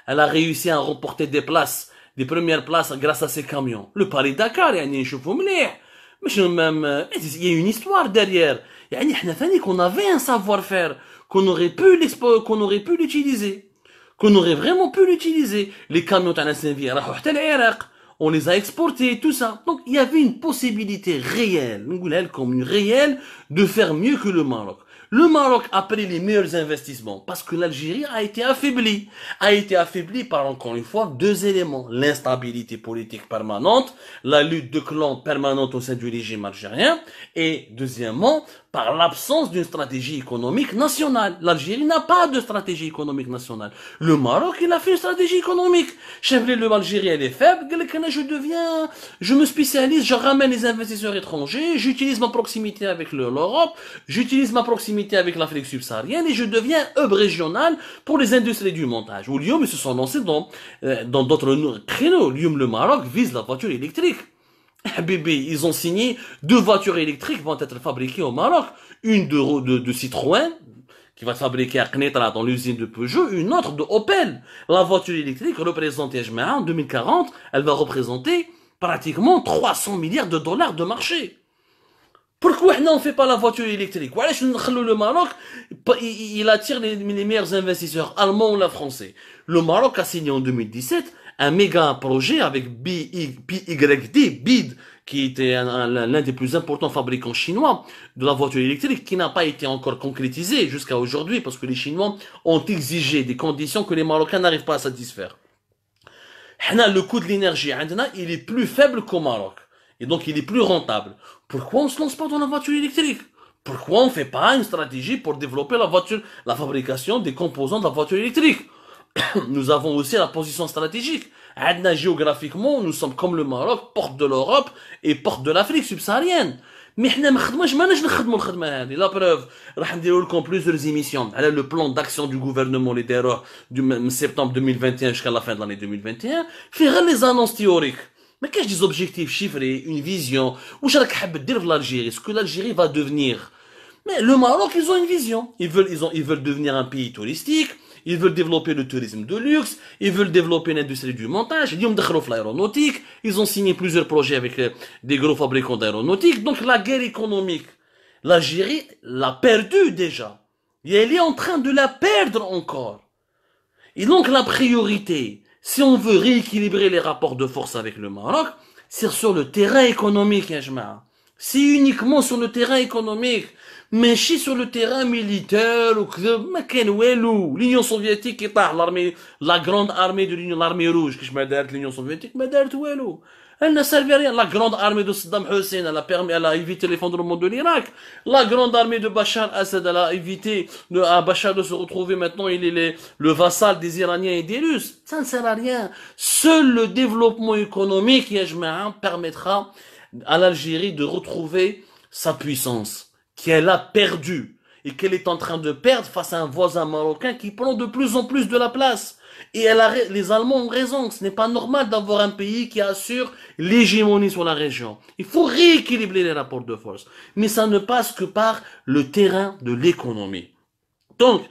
Elle a réussi à remporter des premières places grâce à ses camions. Le Paris-Dakar, يعني نشوفوا مليح. مش même, il y a une histoire derrière. يعني احنا ثاني qu'on avait un savoir-faire, qu'on aurait pu l'utiliser. Qu'on aurait vraiment pu l'utiliser. Les camions تاع السنفيه راحوا حتى العراق. On les a exportés, tout ça. Donc, il y avait une possibilité réelle, comme une réelle, de faire mieux que le Maroc. Le Maroc a pris les meilleurs investissements parce que l'Algérie a été affaiblie. A été affaiblie par, encore une fois, deux éléments. L'instabilité politique permanente, la lutte de clans permanente au sein du régime algérien, et deuxièmement, par l'absence d'une stratégie économique nationale. L'Algérie n'a pas de stratégie économique nationale. Le Maroc, il a fait une stratégie économique. Chef de l'Algérie, elle est faible. Je me spécialise, je ramène les investisseurs étrangers, j'utilise ma proximité avec l'Europe, j'utilise ma proximité avec l'Afrique subsaharienne et je deviens hub régional pour les industries du montage. Ou Lyon, ils se sont lancés dans d'autres créneaux. Lyon, le Maroc vise la voiture électrique. Bébé, ils ont signé 2 voitures électriques vont être fabriquées au Maroc. Une de Citroën, qui va être fabriquée à Knetra dans l'usine de Peugeot, une autre de Opel. La voiture électrique représente, en 2040, elle va représenter pratiquement 300 milliards de dollars de marché. Pourquoi on ne fait pas la voiture électrique? Le Maroc, il attire les meilleurs investisseurs allemands ou français. Le Maroc a signé en 2017 un méga projet avec BYD, qui était l'un des plus importants fabricants chinois de la voiture électrique, qui n'a pas été encore concrétisé jusqu'à aujourd'hui, parce que les Chinois ont exigé des conditions que les Marocains n'arrivent pas à satisfaire. Le coût de l'énergie, il est plus faible qu'au Maroc. Et donc, il est plus rentable. Pourquoi on ne se lance pas dans la voiture électrique? Pourquoi on ne fait pas une stratégie pour développer la fabrication des composants de la voiture électrique? Nous avons aussi la position stratégique. Géographiquement, nous sommes comme le Maroc, porte de l'Europe et porte de l'Afrique subsaharienne. Mais حنا ما خدمناش نخدموا الخدمه هذه. La preuve, راح نديروا لكم plusieurs émissions على le plan d'action du gouvernement les داروه du septembre 2021 jusqu'à la fin de l'année 2021 في غير les annonces théoriques. Mais qu'est-ce des objectifs chiffrés, une vision, واش راك حاب دير في l'Algérie, ce que l'Algérie va devenir. Mais le Maroc, ils ont une vision. Ils veulent devenir un pays touristique. Ils veulent développer le tourisme de luxe. Ils veulent développer l'industrie du montage. Ils ont l'aéronautique. Ils ont signé plusieurs projets avec des gros fabricants d'aéronautique. Donc la guerre économique, l'Algérie l'a perdue déjà. Et elle est en train de la perdre encore. Et donc la priorité, si on veut rééquilibrer les rapports de force avec le Maroc, c'est sur le terrain économique, ya jama'a. C'est uniquement sur le terrain économique. Mais si sur le terrain militaire ou l'Union soviétique qui part, la grande armée de l'armée rouge, que je m'adresse l'Union soviétique, elle ne servait à rien. La grande armée de Saddam Hussein, elle a évité l'effondrement de l'Irak. La grande armée de Bachar Assad, elle a évité à Bachar de se retrouver maintenant, il est le vassal des Iraniens et des Russes. Ça ne sert à rien. Seul le développement économique, permettra à l'Algérie de retrouver sa puissance qu'elle a perdue et qu'elle est en train de perdre face à un voisin marocain qui prend de plus en plus de la place. Et les Allemands ont raison, ce n'est pas normal d'avoir un pays qui assure l'hégémonie sur la région. Il faut rééquilibrer les rapports de force. Mais ça ne passe que par le terrain de l'économie. Donc,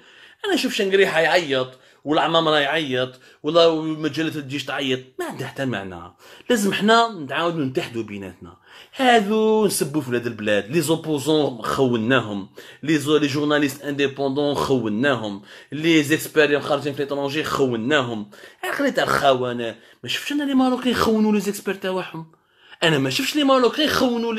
أنا أشوف شنقريحة يعيط ولا عمامرة يعيط ولا مجلة الجيش تعيط ما عندها حتى معنى. لازم حنا نتعاونوا نتحدوا بيناتنا. هذو نسبوا في هذه البلاد لي زوبوزون خوناهم لي جورناليست انديبوندون خوناهم لي زيكسبير خارجين في ليترونجي خوناهم. خليت الخونه ما شفتش انا لي ماروكين يخونوا لي زيكسبير تاعهم. انا ما شفتش لي ماروكين يخونوا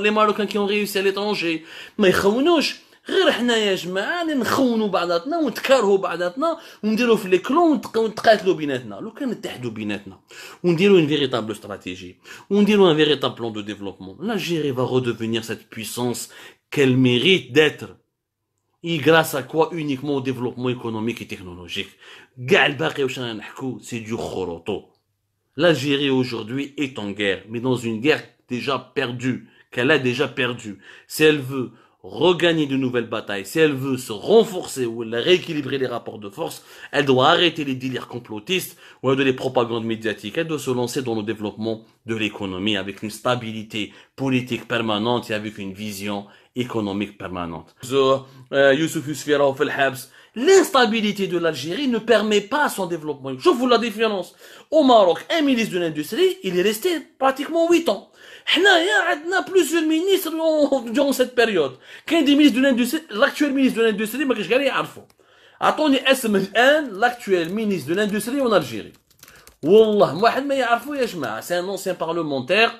لي ماروكان كي اون ريوسي ليترونجي. ما يخونوش غير حنا يا جماعه نخونوا بعضاتنا ونتكارهوا بعضاتنا ونديروا في لي كلون ونتقاتلوا بيناتنا. لو كان نتحدوا بيناتنا ونديروا une véritable stratégie ونديروا un véritable plan de développement, l'Algérie va redevenir cette puissance qu'elle mérite d'être. Et grâce à quoi? Uniquement au développement économique et technologique. كاع الباقي واش رانا نحكوا c'est du خروطو. L'Algérie aujourd'hui est en guerre, mais dans une guerre déjà perdue, qu'elle a déjà perdue. Si elle veut regagner de nouvelles batailles, si elle veut se renforcer ou rééquilibrer les rapports de force, elle doit arrêter les délires complotistes ou de les propagandes médiatiques. Elle doit se lancer dans le développement de l'économie avec une stabilité politique permanente et avec une vision économique permanente. Youssouf Yousfi راهو في الحبس L'instabilité de l'Algérie ne permet pas son développement. Je vous la différence. Au Maroc, un ministre de l'Industrie, il est resté pratiquement 8 ans. On a plusieurs ministres durant cette période. Qu'un des ministres de l'Industrie, l'actuel ministre de l'Industrie, ما كاينش كاع اللي يعرفو. أعطوني اسم الآن l'actuel ministre de l'Industrie en Algérie. والله واحد ما يعرفو يا جماعة. C'est un ancien parlementaire.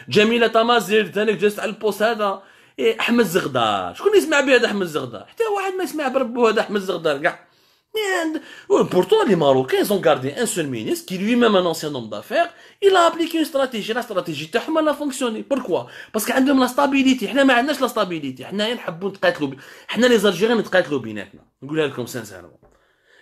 جميلة تمازيغ ثاني جلست على البوست هذا. إيه أحمد زغدار. شكون يسمع به هذا أحمد زغدار؟ حتى واحد ما يسمع بربو هذا أحمد زغدار كاع. Pourtant, les Marocains, ils ont gardé un seul ministre, qui lui-même un ancien homme d'affaires, il a appliqué une stratégie. La stratégie تاعهم elle a fonctionné. Pourquoi? Parce qu'عندهم la stabilité. حنا ما عندناش la stabilité. حنا نحبوا نتقاتلوا حنا les Algériens نتقاتلوا بيناتنا. نقولها لكم سانسيرمون.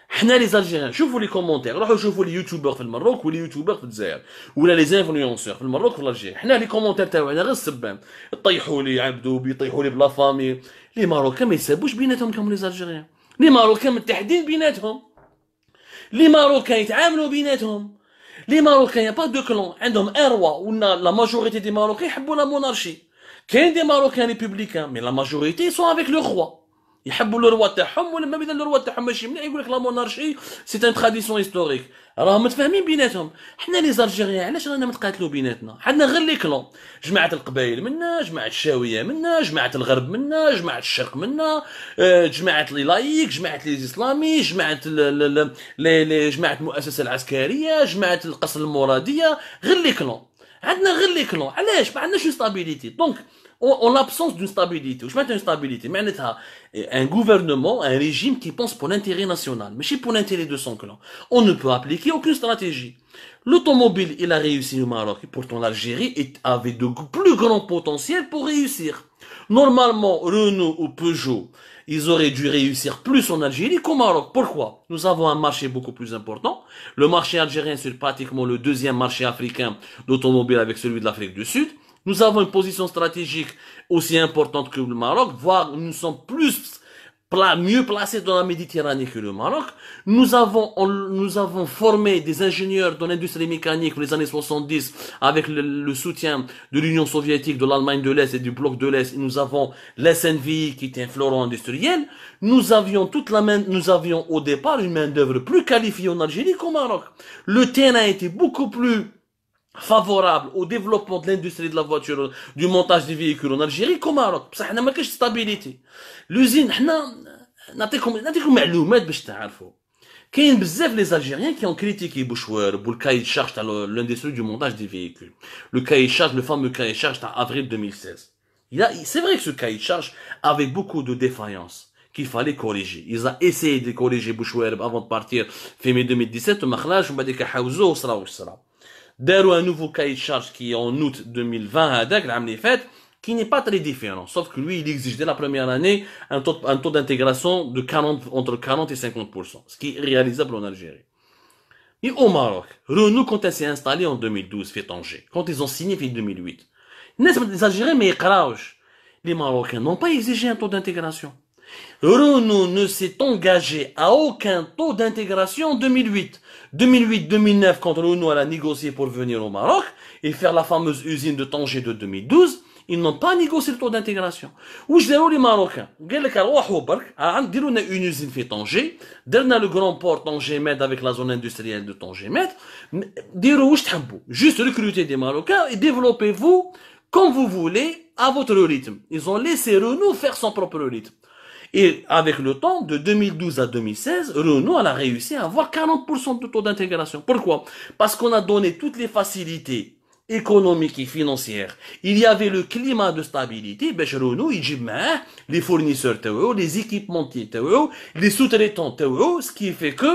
حنا les Algériens شوفوا لي كومونتير روحوا شوفوا لي يوتيوبر في المروك ولي يوتيوبر في الجزائر ولا لي انفلونسور في المروك وفي الجزائر حنا لي كومونتير تاعنا غير السبان يطيحوا لي عبدو بيطيحوا لي بلا فامي لي ماروكان ما يسابوش بيناتهم كم لي Algériens لي ماروكان متحدين بيناتهم لي ماروكان يتعاملوا بيناتهم لي ماروكان يا با دو كلون عندهم ان روا ولا لا ماجوريتي دي ماروكان يحبوا لا مونارشي كاين دي ماروكان ريبوبليكان مي لا ماجوريتي سون افيك لو روا يحبوا لو روا تاعهم ولما بدا لو روا تاعهم ماشي مليح يقول لك لا مونارشي سي ان تراديسيون هيستوريك راهم متفاهمين بيناتهم حنا لي زالجيريان علاش رانا متقاتلوا بيناتنا حنا غير لي كلون جماعه القبائل منا جماعه الشاويه منا جماعه الغرب منا جماعه الشرق منا جماعه لي لايك جماعه لي اسلامي جماعه جماعه المؤسسه العسكريه جماعه القصر المراديه غير لي كلون عندنا غير لي كلون علاش ما عندناش ستابيليتي دونك en l'absence d'une stabilité. Je mets une stabilité. Mais un gouvernement, un régime qui pense pour l'intérêt national, mais pas pour l'intérêt de son clan. On ne peut appliquer aucune stratégie. L'automobile, il a réussi au Maroc. Et pourtant, l'Algérie avait de plus grands potentiels pour réussir. Normalement, Renault ou Peugeot, ils auraient dû réussir plus en Algérie qu'au Maroc. Pourquoi? Nous avons un marché beaucoup plus important. Le marché algérien, c'est pratiquement le deuxième marché africain d'automobile avec celui de l'Afrique du Sud. Nous avons une position stratégique aussi importante que le Maroc, voire nous sommes mieux placés dans la Méditerranée que le Maroc. Nous avons formé des ingénieurs dans l'industrie mécanique dans les années 70 avec le soutien de l'Union soviétique, de l'Allemagne de l'Est et du bloc de l'Est. Nous avons l'SNVI qui était un fleuron industriel. Nous avions au départ une main d'œuvre plus qualifiée en Algérie qu'au Maroc. Le terrain était beaucoup plus favorable au développement de l'industrie de la voiture, du montage des véhicules en Algérie qu'au Maroc. بصح حنا ما كاينش stabilité. L'usine حنا نعطيكم معلومات باش تعرفوا. كاين بزاف les Algériens qui ont critiqué Bouchouer pour le cahier de charge de l'industrie du montage des véhicules. Le cahier de charge, le fameux cahier de charge d'avril 2016. C'est vrai que ce cahier de charge avait beaucoup de défaillances qu'il fallait corriger. Ils ont essayé de corriger Bouchouer avant de partir fin mai 2017 وما خلاش ومن بعد حاوزوه وصرا واش صرا. داروا un nouveau cahier de charge qui est en août 2020 هذاك العام اللي فات qui n'est pas très différent sauf que lui il exige dès la première année un taux d'intégration de entre 40 et 50% ce qui est réalisable en Algérie. Et au Maroc, Renault quand elle s'est installée en 2012 fait Tanger quand ils ont signé en 2008 les Algériens mais les Marocains n'ont pas exigé un taux d'intégration. Renault ne s'est engagé à aucun taux d'intégration en 2008. 2008-2009, quand Renault a négocié pour venir au Maroc et faire la fameuse usine de Tanger de 2012, ils n'ont pas négocié le taux d'intégration. Où je les Marocains, une usine fait Tanger, derrière le grand port Tanger-Med avec la zone industrielle de Tanger-Med, juste recruter des Marocains et développez-vous comme vous voulez à votre rythme. Ils ont laissé Renault faire son propre rythme. Et avec le temps, de 2012 à 2016, Renault a réussi à avoir 40% de taux d'intégration. Pourquoi? Parce qu'on a donné toutes les facilités économiques et financières. Il y avait le climat de stabilité. Ben, Renault, il dit, les fournisseurs, les équipementiers, les sous-traitants, ce qui fait que,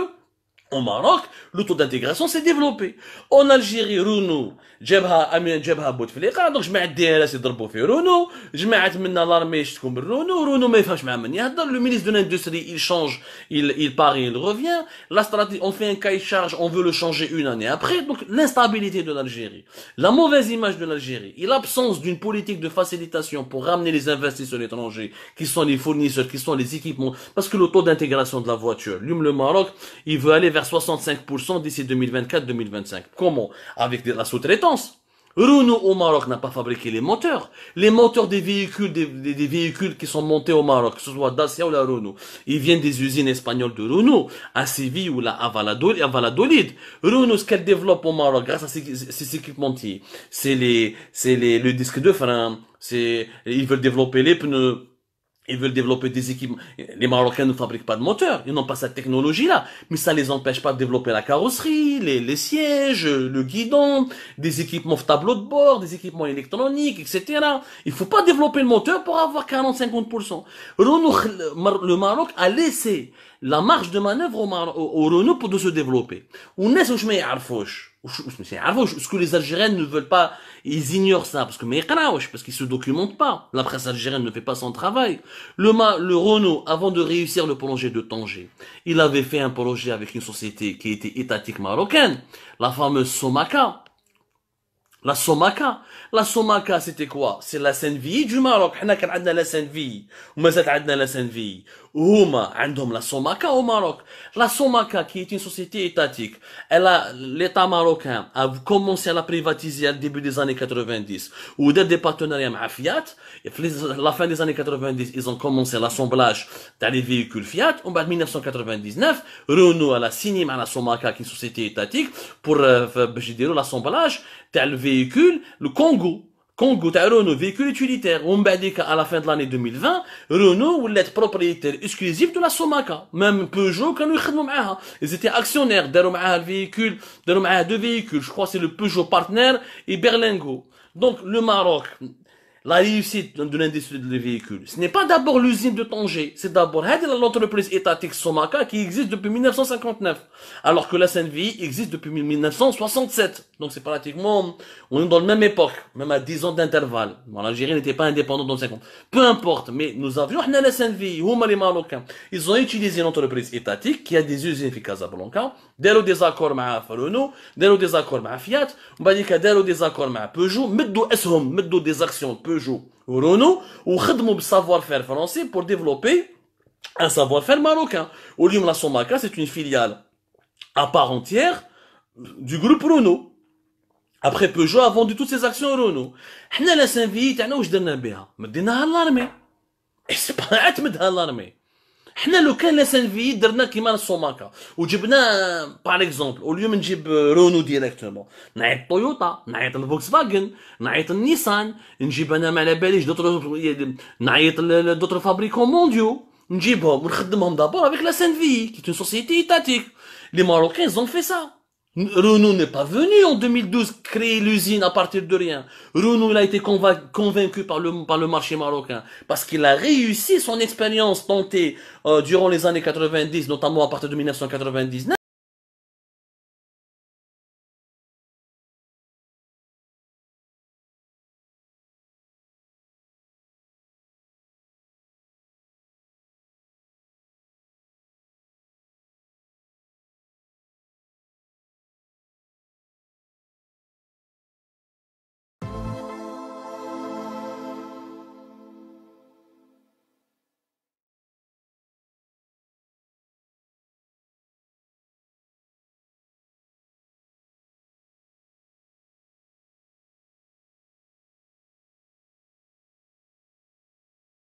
au Maroc, le taux d'intégration s'est développé. En Algérie, Renault, جابها بوتفليقه دونك جماعه الديارات يضربوا في رونو جماعه منا لارمي يشتكوا من رونو ما يفهمش مع من يهضر le ministre de l'industrie il change il part et il revient la stratégie on fait un cahier de charge on veut le changer une année après donc l'instabilité de l'Algérie la mauvaise image de l'Algérie et l'absence d'une politique de facilitation pour ramener les investisseurs étrangers qui sont les fournisseurs qui sont les équipements parce que le taux d'intégration de la voiture le Maroc il veut aller vers 65% d'ici 2024-2025 comment avec la sous-traitance Renault au Maroc n'a pas fabriqué les moteurs. Les moteurs des véhicules, des véhicules qui sont montés au Maroc, que ce soit Dacia ou la Renault, ils viennent des usines espagnoles de Renault, à Séville ou à Valladolid. Renault, ce qu'elle développe au Maroc, grâce à ses équipementiers, le disque de frein, ils veulent développer les pneus. Ils veulent développer des équipements. Les Marocains ne fabriquent pas de moteurs. Ils n'ont pas cette technologie-là. Mais ça les empêche pas de développer la carrosserie, les sièges, le guidon, des équipements tableau de bord, des équipements électroniques, etc. Il faut pas développer le moteur pour avoir 40-50%. Le Maroc a laissé la marge de manœuvre au Renault pour de se développer. Ce que les Algériens ne veulent pas, ils ignorent ça, parce qu'ils se documentent pas. La presse algérienne ne fait pas son travail. Le Renault, avant de réussir le projet de Tanger, il avait fait un projet avec une société qui était étatique marocaine, la fameuse Somaka. La Somaka. La Somaka, c'était quoi? C'est la SNVI du Maroc. حنا كان عندنا la SNVI. ومازال عندنا la SNVI. وهما عندهم la Somaka au Maroc. La Somaka, qui est une société étatique, l'État marocain a commencé à la privatiser au début des années 90. Ou des partenariats avec Fiat. Et à la fin des années 90, ils ont commencé l'assemblage des véhicules Fiat. En 1999, Renault a signé avec la Somaka, qui est une société étatique, pour l'assemblage le véhicule, le Congo, Renault, véhicule utilitaire. À la fin de l'année 2020, Renault est propriétaire exclusif de la Somaka. Même Peugeot, quand ils étaient actionnaires. Deux véhicules. Je crois que c'est le Peugeot Partner et Berlingo. Donc, le Maroc, la réussite de l'industrie des véhicules, ce n'est pas d'abord l'usine de Tanger, c'est d'abord l'entreprise étatique Somaka qui existe depuis 1959, alors que la SNVI existe depuis 1967. Donc c'est pratiquement, on est dans la même époque, même à 10 ans d'intervalle. Bon, l'Algérie n'était pas indépendante dans 50. Peu importe, mais nous avions la SNVI, les Marocains. Ils ont utilisé une entreprise étatique qui a des usines à Casablanca, داروا des accords avec Renault, داروا des accords avec Fiat, وبعديك داروا des accords avec Peugeot, مدوا des actions Peugeot ou Renault, وخدموا بالsavoir-faire français pour développer un savoir-faire marocain. Au lieu de la Somaka, c'est une filiale à part entière du groupe Renault. Après, Peugeot a vendu toutes ses actions à Renault. حنا la SNVI تاعنا واش درنا بها؟ مديناها لارمي. Et c'est pas عتمدها لارمي. حنا لو كان لا SNVI درنا كيما السوماكا وجبنا باغ اكزومبل او ليو من نجيب رونو ديريكتومون نعيط طويوطا نعيط الفوكس فاجن نعيط النيسان نجيب انا ما على باليش نعيط دوطر فابريكون مونديو نجيبهم ونخدمهم دابور افيك لا SNVI qui est une société étatique. Les Marocains ils ont fait ça. Renault n'est pas venu en 2012 créer l'usine à partir de rien. Renault il a été convaincu par le marché marocain parce qu'il a réussi son expérience tentée durant les années 90, notamment à partir de 1999.